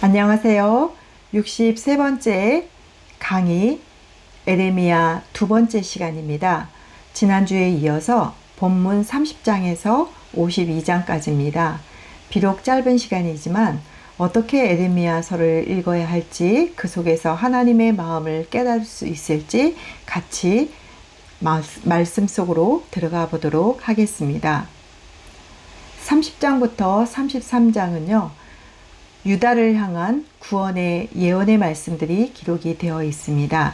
안녕하세요. 63번째 강의 에레미야 두 번째 시간입니다. 지난주에 이어서 본문 30장에서 52장까지입니다. 비록 짧은 시간이지만 어떻게 에레미야서를 읽어야 할지, 그 속에서 하나님의 마음을 깨달을 수 있을지 같이 말씀 속으로 들어가 보도록 하겠습니다. 30장부터 33장은요. 유다를 향한 구원의 예언의 말씀들이 기록이 되어 있습니다.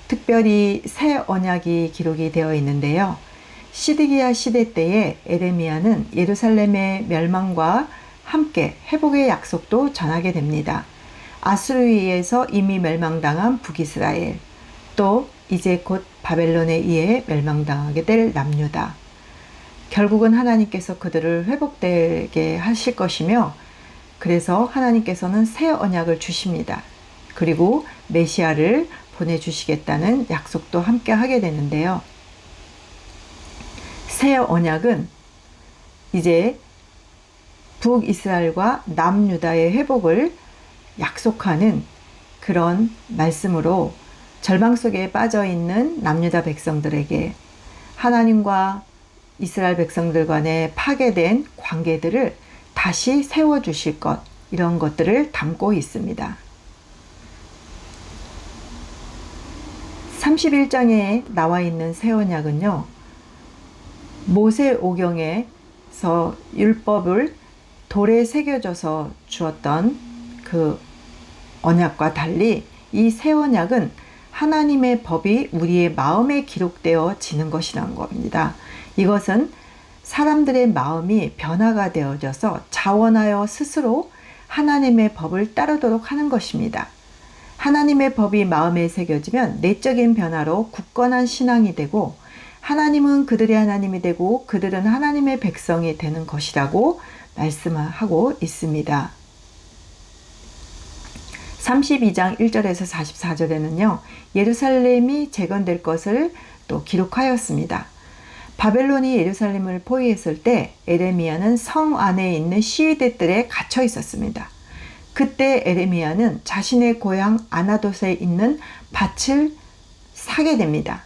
특별히 새 언약이 기록이 되어 있는데요. 시드기야 시대 때에 에레미야는 예루살렘의 멸망과 함께 회복의 약속도 전하게 됩니다. 아수르에 의해서 이미 멸망당한 북이스라엘, 또 이제 곧 바벨론에 의해 멸망당하게 될 남유다. 결국은 하나님께서 그들을 회복되게 하실 것이며, 그래서 하나님께서는 새 언약을 주십니다. 그리고 메시아를 보내주시겠다는 약속도 함께 하게 되는데요. 새 언약은 이제 북이스라엘과 남유다의 회복을 약속하는 그런 말씀으로 절망 속에 빠져 있는 남유다 백성들에게 하나님과 이스라엘 백성들 간의 파괴된 관계들을 다시 세워주실 것, 이런 것들을 담고 있습니다. 31장에 나와 있는 새 언약은요, 모세오경에서 율법을 돌에 새겨져서 주었던 그 언약과 달리 이 새 언약은 하나님의 법이 우리의 마음에 기록되어지는 것이라는 겁니다. 이것은 사람들의 마음이 변화가 되어져서 자원하여 스스로 하나님의 법을 따르도록 하는 것입니다. 하나님의 법이 마음에 새겨지면 내적인 변화로 굳건한 신앙이 되고, 하나님은 그들의 하나님이 되고 그들은 하나님의 백성이 되는 것이라고 말씀하고 있습니다. 32장 1절에서 44절에는요, 예루살렘이 재건될 것을 또 기록하였습니다. 바벨론이 예루살렘을 포위했을 때 에레미야는 성 안에 있는 시위대들에 갇혀 있었습니다. 그때 에레미야는 자신의 고향 아나돗에 있는 밭을 사게 됩니다.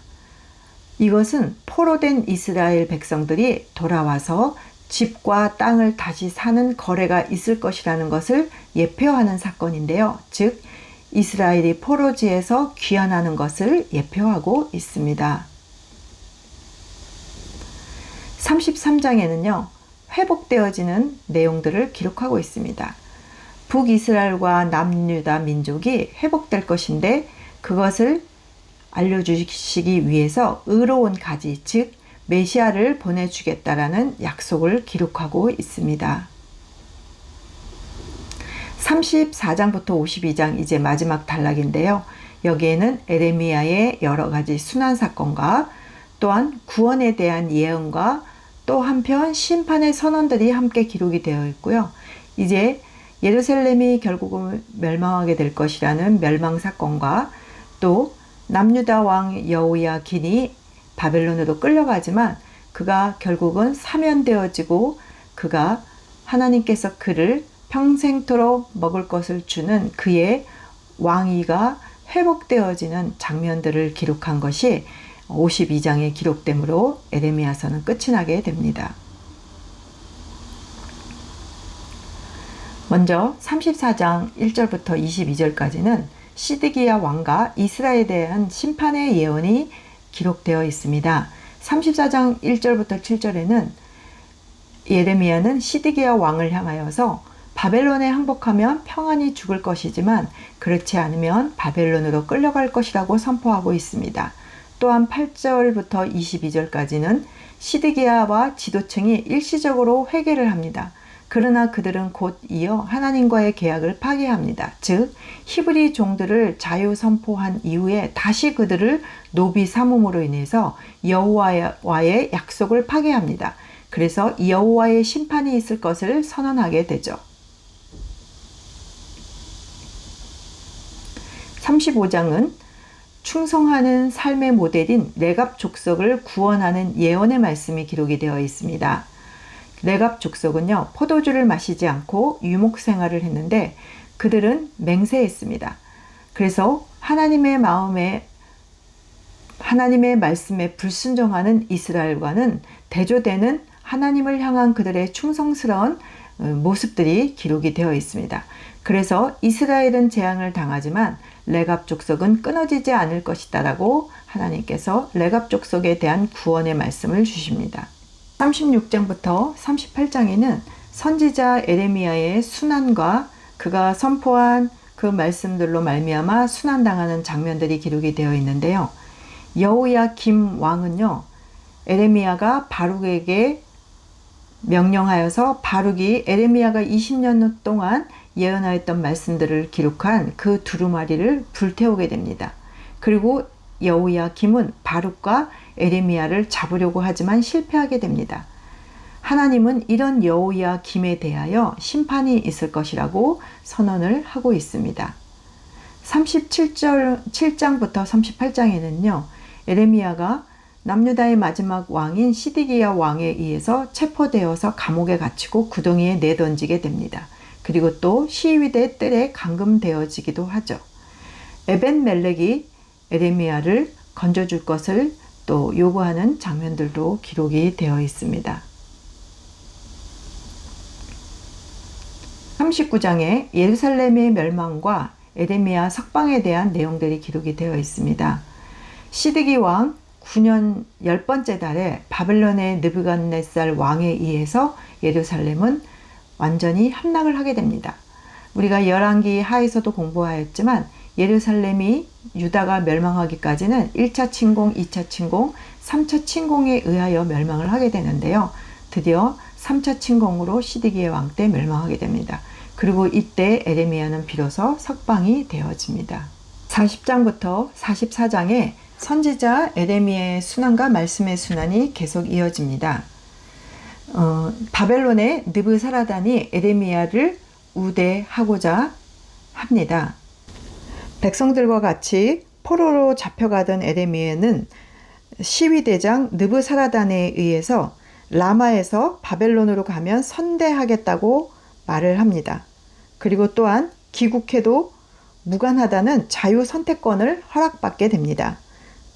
이것은 포로된 이스라엘 백성들이 돌아와서 집과 땅을 다시 사는 거래가 있을 것이라는 것을 예표하는 사건인데요. 즉, 이스라엘이 포로지에서 귀환하는 것을 예표하고 있습니다. 33장에는요, 회복되어지는 내용들을 기록하고 있습니다. 북이스라엘과 남유다 민족이 회복될 것인데, 그것을 알려주시기 위해서 의로운 가지, 즉 메시아를 보내주겠다라는 약속을 기록하고 있습니다. 34장부터 52장, 이제 마지막 단락인데요. 여기에는 에레미야의 여러 가지 순환 사건과 또한 구원에 대한 예언과 또 한편 심판의 선언들이 함께 기록이 되어 있고요. 이제 예루살렘이 결국은 멸망하게 될 것이라는 멸망 사건과, 또 남유다 왕 여호야긴이 바벨론으로 끌려가지만 그가 결국은 사면되어지고, 그가 하나님께서 그를 평생토록 먹을 것을 주는 그의 왕위가 회복되어지는 장면들을 기록한 것이 52장에 기록되므로 에레미야서는 끝이 나게 됩니다. 먼저 34장 1절부터 22절까지는 시드기야 왕과 이스라엘에 대한 심판의 예언이 기록되어 있습니다. 34장 1절부터 7절에는 예레미야는 시드기야 왕을 향하여서 바벨론에 항복하면 평안히 죽을 것이지만 그렇지 않으면 바벨론으로 끌려갈 것이라고 선포하고 있습니다. 또한 8절부터 22절까지는 시드기야와 지도층이 일시적으로 회개를 합니다. 그러나 그들은 곧 이어 하나님과의 계약을 파기합니다. 즉, 히브리 종들을 자유 선포한 이후에 다시 그들을 노비 삼음으로 인해서 여호와의 약속을 파기합니다. 그래서 여호와의 심판이 있을 것을 선언하게 되죠. 35장은 충성하는 삶의 모델인 레갑 족속을 구원하는 예언의 말씀이 기록이 되어 있습니다. 레갑 족속은요, 포도주를 마시지 않고 유목 생활을 했는데 그들은 맹세했습니다. 그래서 하나님의 말씀에 불순종하는 이스라엘과는 대조되는 하나님을 향한 그들의 충성스러운 모습들이 기록이 되어 있습니다. 그래서 이스라엘은 재앙을 당하지만 레갑 족속은 끊어지지 않을 것이다 라고 하나님께서 레갑 족속에 대한 구원의 말씀을 주십니다. 36장부터 38장에는 선지자 에레미야의 순환과 그가 선포한 그 말씀들로 말미암아 순환당하는 장면들이 기록이 되어 있는데요. 여호야김 왕은요, 에레미야가 바룩에게 명령하여서 바룩이 에레미야가 20년 동안 예언하였던 말씀들을 기록한 그 두루마리를 불태우게 됩니다. 그리고 여호야김은 바룩과 에레미야를 잡으려고 하지만 실패하게 됩니다. 하나님은 이런 여호야김에 대하여 심판이 있을 것이라고 선언을 하고 있습니다. 37장부터 38장에는요. 에레미야가 남유다의 마지막 왕인 시드기야 왕에 의해서 체포되어서 감옥에 갇히고 구덩이에 내던지게 됩니다. 그리고 또 시위대 뜰에 감금되어지기도 하죠. 에벤멜렉이 에레미야를 건져줄 것을 또 요구하는 장면들도 기록이 되어 있습니다. 39장에 예루살렘의 멸망과 에레미야 석방에 대한 내용들이 기록이 되어 있습니다. 시드기 왕 9년 10번째 달에 바벨론의 느부갓네살 왕에 의해서 예루살렘은 완전히 함락을 하게 됩니다. 우리가 열왕기 하에서도 공부하였지만 예루살렘이 유다가 멸망하기까지는 1차 침공, 2차 침공, 3차 침공에 의하여 멸망을 하게 되는데요. 드디어 3차 침공으로 시드기야 왕 때 멸망하게 됩니다. 그리고 이때 에레미야는 비로소 석방이 되어집니다. 40장부터 44장에 선지자 에레미야의 순환과 말씀의 순환이 계속 이어집니다. 바벨론의 느부사라단이 에레미야를 우대하고자 합니다. 백성들과 같이 포로로 잡혀가던 에레미야는 시위대장 느부사라단에 의해서 라마에서 바벨론으로 가면 선대하겠다고 말을 합니다. 그리고 또한 귀국해도 무관하다는 자유 선택권을 허락받게 됩니다.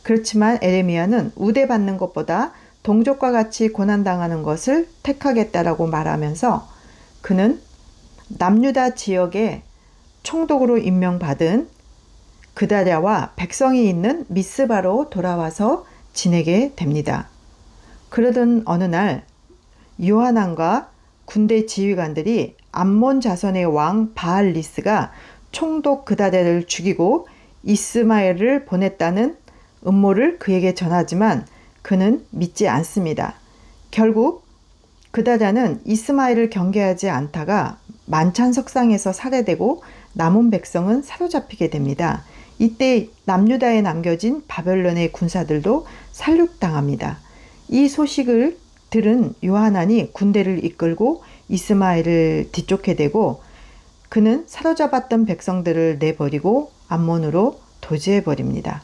그렇지만 에레미야는 우대받는 것보다 동족과 같이 고난당하는 것을 택하겠다라고 말하면서 그는 남유다 지역에 총독으로 임명받은 그다랴와 백성이 있는 미스바로 돌아와서 지내게 됩니다. 그러던 어느 날 요하난과 군대 지휘관들이 암몬 자손의 왕 바알리스가 총독 그다랴를 죽이고 이스마엘을 보냈다는 음모를 그에게 전하지만 그는 믿지 않습니다. 결국 그다랴는 이스마엘을 경계하지 않다가 만찬석상에서 살해되고 남은 백성은 사로잡히게 됩니다. 이때 남유다에 남겨진 바벨론의 군사들도 살육당합니다. 이 소식을 들은 요하난이 군대를 이끌고 이스마엘을 뒤쫓게 되고 그는 사로잡았던 백성들을 내버리고 암몬으로 도주해버립니다.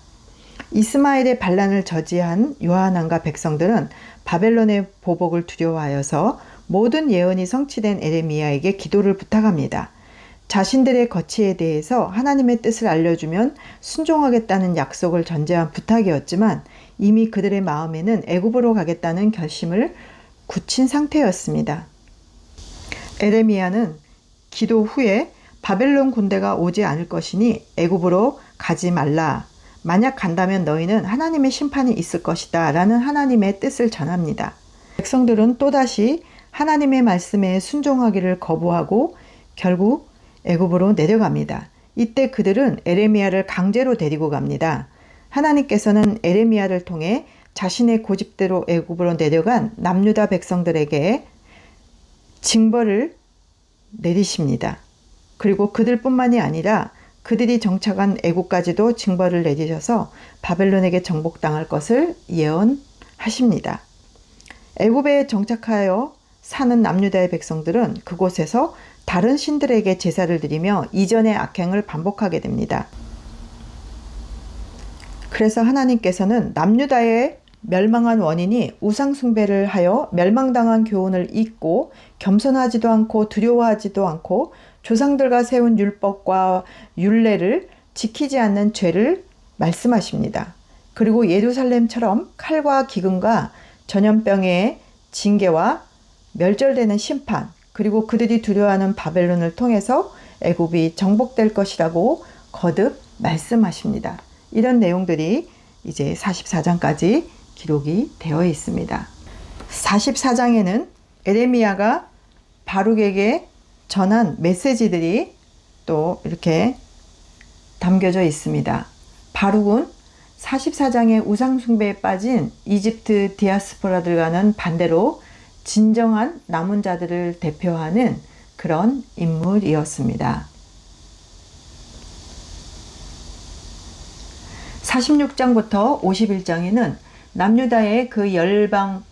이스마엘의 반란을 저지한 요하난과 백성들은 바벨론의 보복을 두려워하여서 모든 예언이 성취된 에레미야에게 기도를 부탁합니다. 자신들의 거취에 대해서 하나님의 뜻을 알려주면 순종하겠다는 약속을 전제한 부탁이었지만 이미 그들의 마음에는 애굽으로 가겠다는 결심을 굳힌 상태였습니다. 에레미야는 기도 후에 바벨론 군대가 오지 않을 것이니 애굽으로 가지 말라. 만약 간다면 너희는 하나님의 심판이 있을 것이다 라는 하나님의 뜻을 전합니다. 백성들은 또다시 하나님의 말씀에 순종하기를 거부하고 결국 애굽으로 내려갑니다. 이때 그들은 에레미야를 강제로 데리고 갑니다. 하나님께서는 에레미야를 통해 자신의 고집대로 애굽으로 내려간 남유다 백성들에게 징벌을 내리십니다. 그리고 그들뿐만이 아니라 그들이 정착한 애국까지도 징벌을 내리셔서 바벨론에게 정복당할 것을 예언하십니다. 애굽에 정착하여 사는 남유다의 백성들은 그곳에서 다른 신들에게 제사를 드리며 이전의 악행을 반복하게 됩니다. 그래서 하나님께서는 남유다의 멸망한 원인이 우상숭배를 하여 멸망당한 교훈을 잊고 겸손하지도 않고 두려워하지도 않고 조상들과 세운 율법과 율례를 지키지 않는 죄를 말씀하십니다. 그리고 예루살렘처럼 칼과 기근과 전염병의 징계와 멸절되는 심판, 그리고 그들이 두려워하는 바벨론을 통해서 애굽이 정복될 것이라고 거듭 말씀하십니다. 이런 내용들이 이제 44장까지 기록이 되어 있습니다. 44장에는 에레미야가 바룩에게 전한 메시지들이 또 이렇게 담겨져 있습니다. 바룩은 44장의 우상숭배에 빠진 이집트 디아스포라들과는 반대로 진정한 남은 자들을 대표하는 그런 인물이었습니다. 46장부터 51장에는 남유다의 그 열방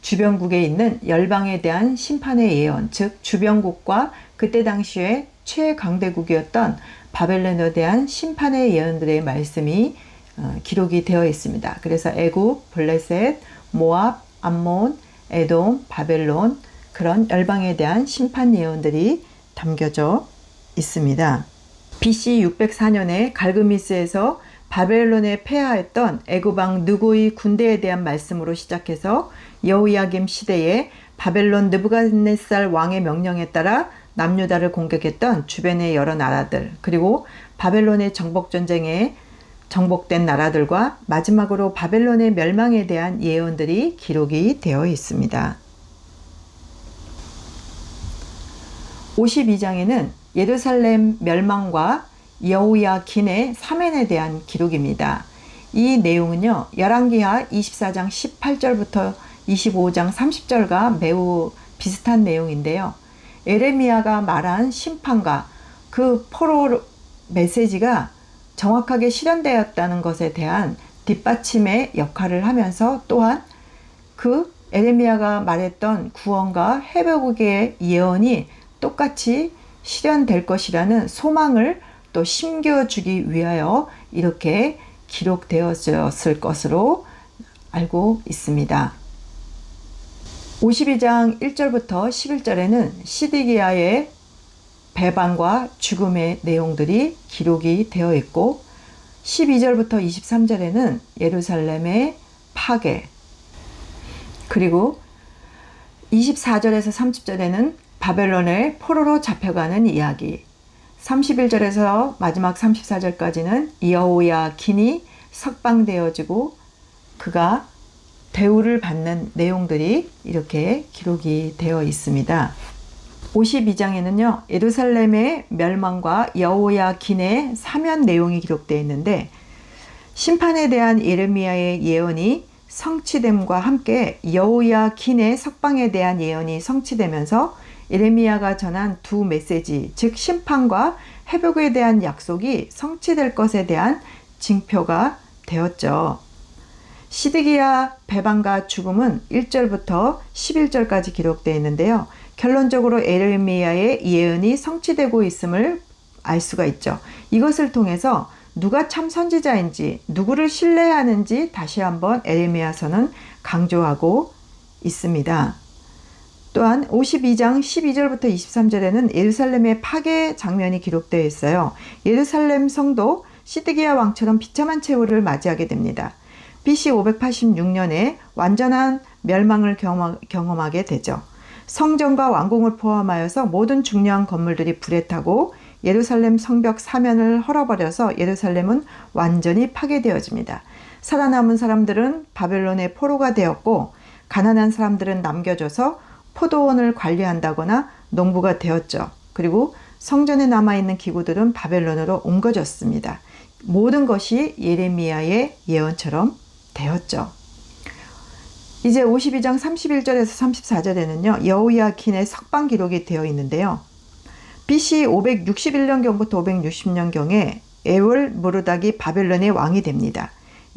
주변국에 있는 열방에 대한 심판의 예언, 즉 주변국과 그때 당시에 최강대국이었던 바벨론에 대한 심판의 예언들의 말씀이 기록이 되어 있습니다. 그래서 애굽, 블레셋, 모압, 암몬, 에돔, 바벨론 그런 열방에 대한 심판 예언들이 담겨져 있습니다. BC 604년에 갈그미스에서 바벨론에 패하했던 애굽왕 느고의 군대에 대한 말씀으로 시작해서 여호야김 시대에 바벨론 느부갓네살 왕의 명령에 따라 남유다를 공격했던 주변의 여러 나라들, 그리고 바벨론의 정복전쟁에 정복된 나라들과 마지막으로 바벨론의 멸망에 대한 예언들이 기록이 되어 있습니다. 52장에는 예루살렘 멸망과 여호야긴의 사면에 대한 기록입니다. 이 내용은요, 열왕기하 24장 18절부터 25장 30절과 매우 비슷한 내용인데요. 에레미야가 말한 심판과 그 포로 메시지가 정확하게 실현되었다는 것에 대한 뒷받침의 역할을 하면서 또한 그 에레미야가 말했던 구원과 회복의 예언이 똑같이 실현될 것이라는 소망을 또 심겨주기 위하여 이렇게 기록되었을 것으로 알고 있습니다. 52장 1절부터 11절에는 시드기야의 배반과 죽음의 내용들이 기록이 되어 있고 12절부터 23절에는 예루살렘의 파괴, 그리고 24절에서 30절에는 바벨론의 포로로 잡혀가는 이야기, 31절에서 마지막 34절까지는 여호야긴이 석방되어지고 그가 대우를 받는 내용들이 이렇게 기록이 되어 있습니다. 52장에는요, 예루살렘의 멸망과 여호야긴의 사면 내용이 기록되어 있는데 심판에 대한 예레미야의 예언이 성취됨과 함께 여호야긴의 석방에 대한 예언이 성취되면서 예레미야가 전한 두 메시지, 즉 심판과 회복에 대한 약속이 성취될 것에 대한 징표가 되었죠. 시드기야 배반과 죽음은 1절부터 11절까지 기록되어 있는데요. 결론적으로 예레미야의 예언이 성취되고 있음을 알 수가 있죠. 이것을 통해서 누가 참 선지자인지, 누구를 신뢰하는지 다시 한번 예레미야서는 강조하고 있습니다. 또한 52장 12절부터 23절에는 예루살렘의 파괴 장면이 기록되어 있어요. 예루살렘 성도 시드기야 왕처럼 비참한 최후를 맞이하게 됩니다. BC 586년에 완전한 멸망을 경험하게 되죠. 성전과 왕궁을 포함하여서 모든 중요한 건물들이 불에 타고 예루살렘 성벽 사면을 헐어버려서 예루살렘은 완전히 파괴되어집니다. 살아남은 사람들은 바벨론의 포로가 되었고 가난한 사람들은 남겨져서 포도원을 관리한다거나 농부가 되었죠. 그리고 성전에 남아있는 기구들은 바벨론으로 옮겨졌습니다. 모든 것이 예레미야의 예언처럼 되었죠. 이제 52장 31절에서 34절에는요. 여호야긴의 석방 기록이 되어 있는데요. BC 561년경부터 560년경에 에월 무르닥이 바벨론의 왕이 됩니다.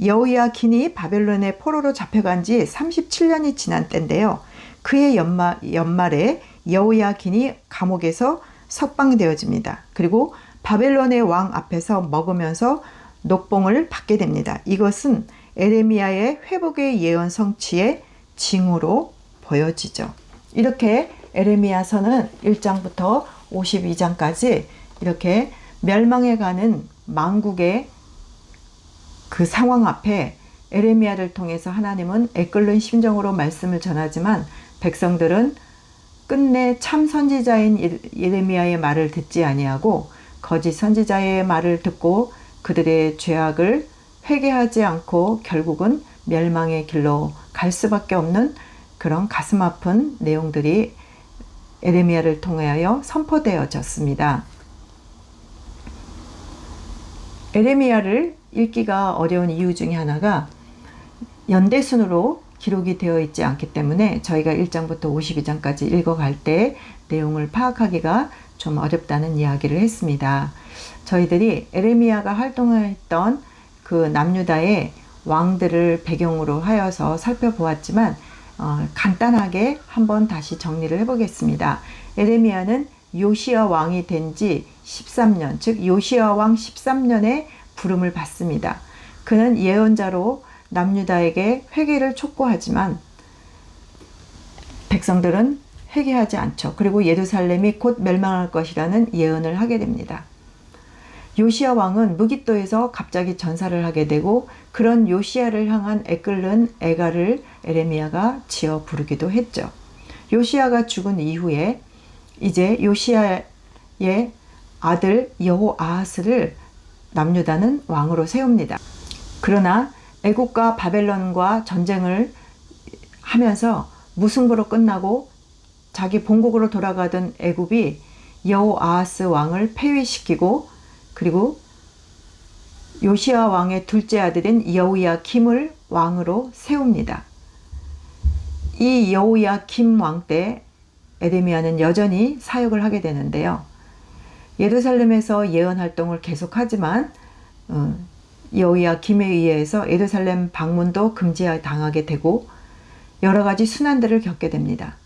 여호야긴이 바벨론의 포로로 잡혀간 지 37년이 지난 때인데요. 그의 연말에 여호야긴이 감옥에서 석방되어집니다. 그리고 바벨론의 왕 앞에서 먹으면서 녹봉을 받게 됩니다. 이것은 에레미야의 회복의 예언 성취의 징후로 보여지죠. 이렇게 에레미야서는 1장부터 52장까지 이렇게 멸망해가는 망국의 그 상황 앞에 에레미야를 통해서 하나님은 애끓는 심정으로 말씀을 전하지만 백성들은 끝내 참 선지자인 예레미야의 말을 듣지 아니하고 거짓 선지자의 말을 듣고 그들의 죄악을 회개하지 않고 결국은 멸망의 길로 갈 수밖에 없는 그런 가슴 아픈 내용들이 에레미야를 통하여 선포되어졌습니다. 에레미야를 읽기가 어려운 이유 중에 하나가 연대순으로 기록이 되어 있지 않기 때문에 저희가 1장부터 52장까지 읽어갈 때 내용을 파악하기가 좀 어렵다는 이야기를 했습니다. 저희들이 에레미야가 활동했던 그 남유다의 왕들을 배경으로 하여서 살펴보았지만 간단하게 한번 다시 정리를 해보겠습니다. 에레미야는 요시야 왕이 된 지 13년, 즉 요시야 왕 13년에 부름을 받습니다. 그는 예언자로 남유다에게 회개를 촉구하지만 백성들은 회개하지 않죠. 그리고 예루살렘이 곧 멸망할 것이라는 예언을 하게 됩니다. 요시야 왕은 무깃도에서 갑자기 전사를 하게 되고 그런 요시야를 향한 애끓는 애가를 에레미야가 지어 부르기도 했죠. 요시야가 죽은 이후에 이제 요시야의 아들 여호아하스를 남유다는 왕으로 세웁니다. 그러나 애국과 바벨론과 전쟁을 하면서 무승부로 끝나고 자기 본국으로 돌아가던 애굽이 여호아하스 왕을 폐위시키고 그리고 요시야 왕의 둘째 아들인 여호야김을 왕으로 세웁니다. 이 여호야김 왕 때 에레미야는 여전히 사역을 하게 되는데요. 예루살렘에서 예언 활동을 계속하지만 여호야김에 의해서 예루살렘 방문도 금지당하게 되고 여러 가지 순환들을 겪게 됩니다.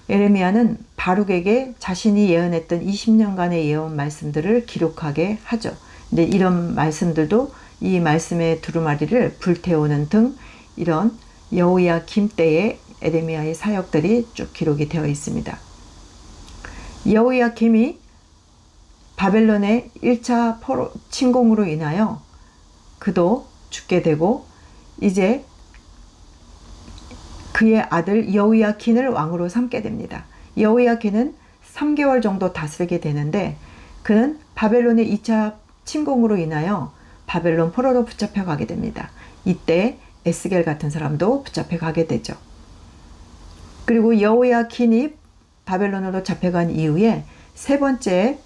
에레미야는 바룩에게 자신이 예언했던 20년간의 예언 말씀들을 기록하게 하죠. 근데 이런 말씀들도 이 말씀의 두루마리를 불태우는 등 이런 여호야김 때의 에레미야의 사역들이 쭉 기록이 되어 있습니다. 여호야김이 바벨론의 1차 침공으로 인하여 그도 죽게 되고 이제 그의 아들 여호야킨을 왕으로 삼게 됩니다. 여호야킨은 3개월 정도 다스리게 되는데 그는 바벨론의 2차 침공으로 인하여 바벨론 포로로 붙잡혀 가게 됩니다. 이때 에스겔 같은 사람도 붙잡혀 가게 되죠. 그리고 여호야킨이 바벨론으로 잡혀간 이후에 세 번째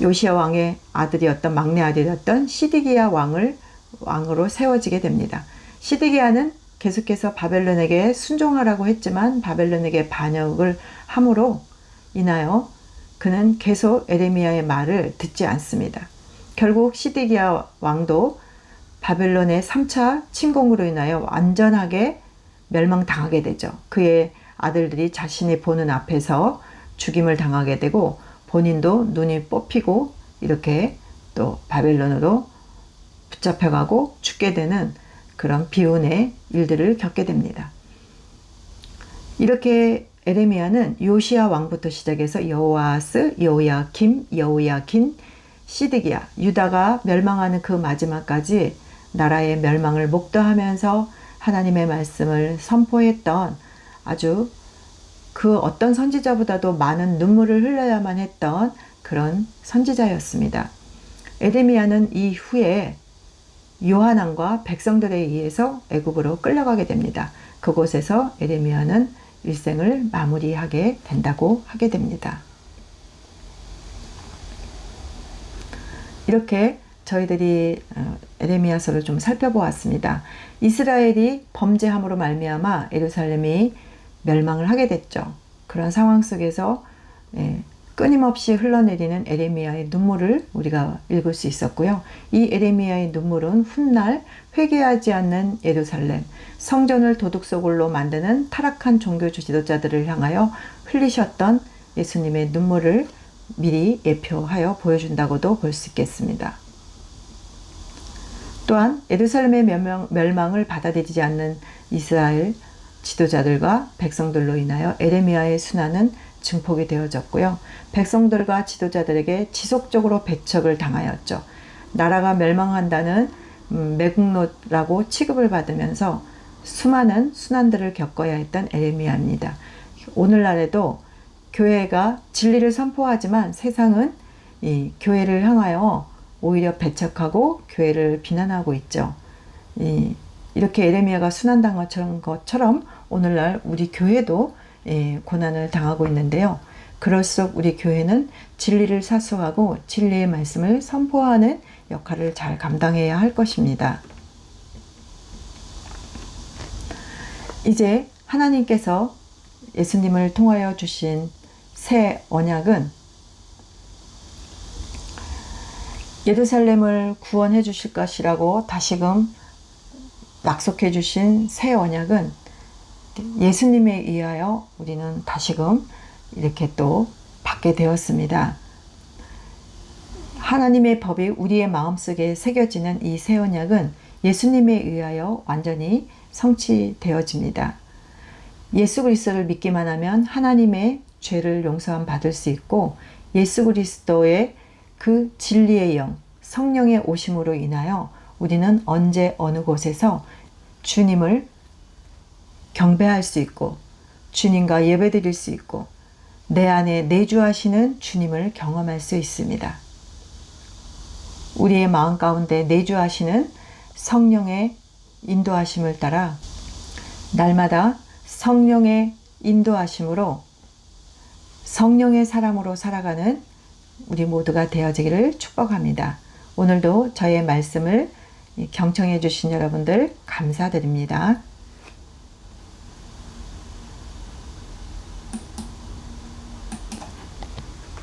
요시야 왕의 아들이었던 막내 아들이었던 시드기야 왕으로 세워지게 됩니다. 시드기야는 계속해서 바벨론에게 순종하라고 했지만 바벨론에게 반역을 함으로 인하여 그는 계속 에레미야의 말을 듣지 않습니다. 결국 시드기야 왕도 바벨론의 3차 침공으로 인하여 완전하게 멸망당하게 되죠. 그의 아들들이 자신이 보는 앞에서 죽임을 당하게 되고 본인도 눈이 뽑히고 이렇게 또 바벨론으로 붙잡혀가고 죽게 되는 그런 비운의 일들을 겪게 됩니다. 이렇게 에레미야는 요시야 왕부터 시작해서 여호아스, 여호야김, 여호야킨, 시드기야, 유다가 멸망하는 그 마지막까지 나라의 멸망을 목도하면서 하나님의 말씀을 선포했던 아주 그 어떤 선지자보다도 많은 눈물을 흘려야만 했던 그런 선지자였습니다. 에레미야는 이후에 요하난과 백성들에 의해서 애굽으로 끌려가게 됩니다. 그곳에서 에레미야는 일생을 마무리하게 된다고 하게 됩니다. 이렇게 저희들이 에레미야서를 좀 살펴보았습니다. 이스라엘이 범죄함으로 말미암아 예루살렘이 멸망을 하게 됐죠. 그런 상황 속에서 끊임없이 흘러내리는 에레미야의 눈물을 우리가 읽을 수 있었고요. 이 에레미야의 눈물은 훗날 회개하지 않는 예루살렘, 성전을 도둑소굴로 만드는 타락한 종교 지도자들을 향하여 흘리셨던 예수님의 눈물을 미리 예표하여 보여준다고도 볼 수 있겠습니다. 또한 예루살렘의 멸망을 받아들이지 않는 이스라엘 지도자들과 백성들로 인하여 에레미야의 순환은 증폭이 되어졌고요. 백성들과 지도자들에게 지속적으로 배척을 당하였죠. 나라가 멸망한다는 매국노라고 취급을 받으면서 수많은 순환들을 겪어야 했던 에레미야입니다. 오늘날에도 교회가 진리를 선포하지만 세상은 이 교회를 향하여 오히려 배척하고 교회를 비난하고 있죠. 이렇게 에레미야가 순환당한 것처럼 오늘날 우리 교회도 고난을 당하고 있는데요. 그럴수록 우리 교회는 진리를 사수하고 진리의 말씀을 선포하는 역할을 잘 감당해야 할 것입니다. 이제 하나님께서 예수님을 통하여 주신 새 언약은 예루살렘을 구원해 주실 것이라고 다시금 약속해 주신 새 언약은 예수님에 의하여 우리는 다시금 이렇게 또 받게 되었습니다. 하나님의 법이 우리의 마음속에 새겨지는 이 새 언약은 예수님에 의하여 완전히 성취되어집니다. 예수 그리스도를 믿기만 하면 하나님의 죄를 용서함 받을 수 있고 예수 그리스도의 그 진리의 영, 성령의 오심으로 인하여 우리는 언제 어느 곳에서 주님을 경배할 수 있고 주님과 예배드릴 수 있고 내 안에 내주하시는 주님을 경험할 수 있습니다. 우리의 마음 가운데 내주하시는 성령의 인도하심을 따라 날마다 성령의 인도하심으로 성령의 사람으로 살아가는 우리 모두가 되어지기를 축복합니다. 오늘도 저의 말씀을 경청해 주신 여러분들 감사드립니다.